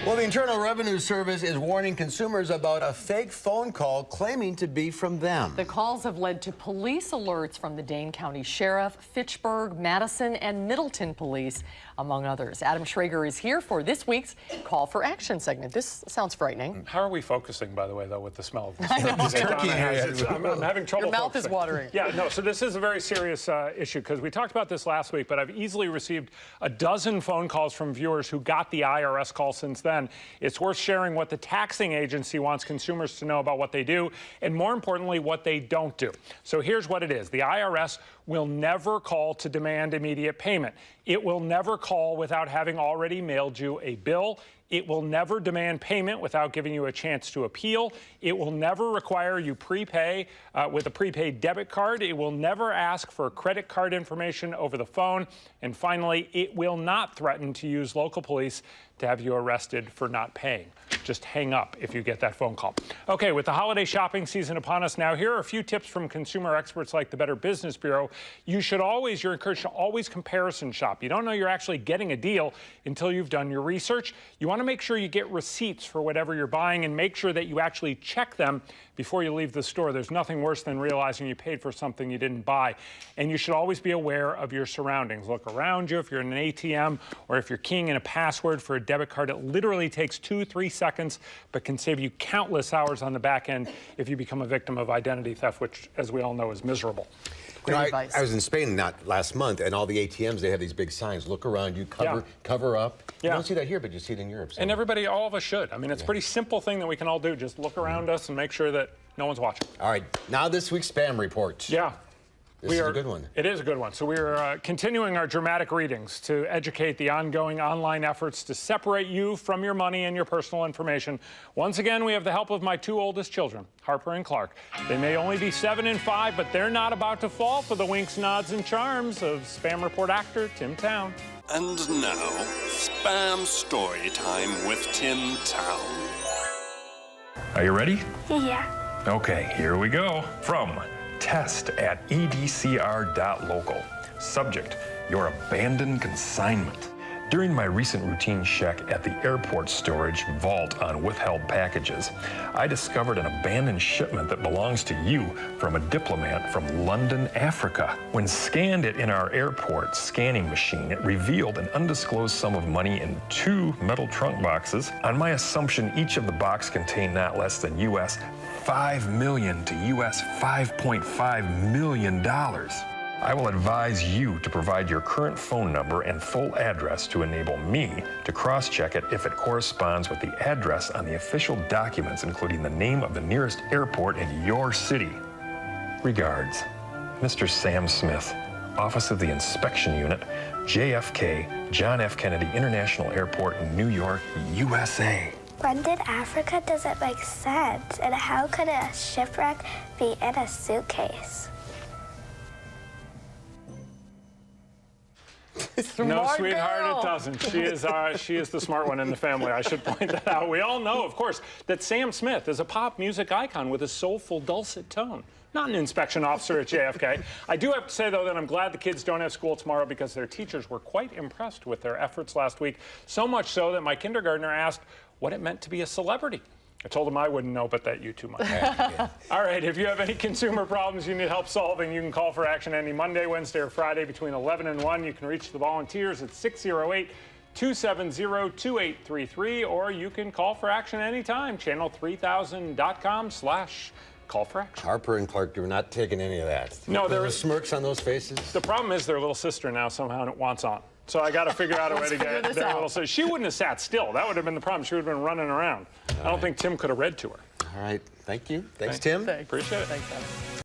Well, the Internal Revenue Service is warning consumers about a fake phone call claiming to be from them. The calls have led to police alerts from the Dane County Sheriff, Fitchburg, Madison, and Middleton Police, among others. Adam Schrager is here for this week's Call for Action segment. This sounds frightening. How are we focusing, by the way, though, with the smell of this? I know. Turkey I'm having trouble. Your mouth focusing. is watering. Yeah, no, so this is a very serious issue because we talked about this last week, but I've easily received a dozen phone calls from viewers who got the IRS call since then. It's worth sharing what the taxing agency wants consumers to know about what they do, and more importantly, what they don't do. So here's what it is. The IRS will never call to demand immediate payment. It will never call without having already mailed you a bill. It will never demand payment without giving you a chance to appeal. It will never require you prepay with a prepaid debit card. It will never ask for credit card information over the phone. And finally, it will not threaten to use local police to have you arrested for not paying. Just hang up if you get that phone call. Okay, with the holiday shopping season upon us now, here are a few tips from consumer experts like the Better Business Bureau. You're encouraged to always comparison shop. You don't know you're actually getting a deal until you've done your research. You want to make sure you get receipts for whatever you're buying and make sure that you actually check them before you leave the store. There's nothing worse than realizing you paid for something you didn't buy. And you should always be aware of your surroundings. Look around you if you're in an ATM or if you're keying in a password for a debit card. It literally takes 2-3 seconds, but can save you countless hours on the back end if you become a victim of identity theft, which, as we all know, is miserable. I was in Spain not last month, and all the ATMs, they have these big signs. Look around you, cover up. You don't see that here, but you see it in Europe. And everybody, all of us should. I mean, it's a pretty simple thing that we can all do. Just look around us and make sure that no one's watching. All right, now this week's spam report. Yeah. This is a good one. It is a good one. So we are continuing our dramatic readings to educate the ongoing online efforts to separate you from your money and your personal information. Once again, we have the help of my two oldest children, Harper and Clark. They may only be 7 and 5, but they're not about to fall for the winks, nods, and charms of spam report actor Tim Town. And now, spam story time with Tim Town. Are you ready? Yeah. Okay, here we go. From test@edcr.local. Subject, your abandoned consignment. During my recent routine check at the airport storage vault on withheld packages, I discovered an abandoned shipment that belongs to you from a diplomat from London, Africa. When scanned it in our airport scanning machine, it revealed an undisclosed sum of money in 2 metal trunk boxes. On my assumption, each of the boxes contained not less than US $5 million to US $5.5 million. I will advise you to provide your current phone number and full address to enable me to cross-check it if it corresponds with the address on the official documents, including the name of the nearest airport in your city. Regards, Mr. Sam Smith, Office of the Inspection Unit, JFK, John F. Kennedy International Airport in New York, USA. London, Africa doesn't make sense. And how could a shipwreck be in a suitcase? No, sweetheart, it doesn't. She is the smart one in the family. I should point that out. We all know, of course, that Sam Smith is a pop music icon with a soulful, dulcet tone. Not an inspection officer at JFK. I do have to say, though, that I'm glad the kids don't have school tomorrow because their teachers were quite impressed with their efforts last week. So much so that my kindergartner asked what it meant to be a celebrity. I told him I wouldn't know, but that you two might. All right, if you have any consumer problems you need help solving, you can call for action any Monday, Wednesday, or Friday between 11 and 1. You can reach the volunteers at 608-270-2833, or you can call for action anytime, channel3000.com/call-for-action. Harper and Clark, you're not taking any of that. No, there are smirks on those faces. The problem is their little sister now somehow wants on. So I got to figure out a way to get their little sister. She wouldn't have sat still. That would have been the problem. She would have been running around. I don't think Tim could have read to her. All right. Thank you. Thanks, Tim. Appreciate it. Thanks, Adam.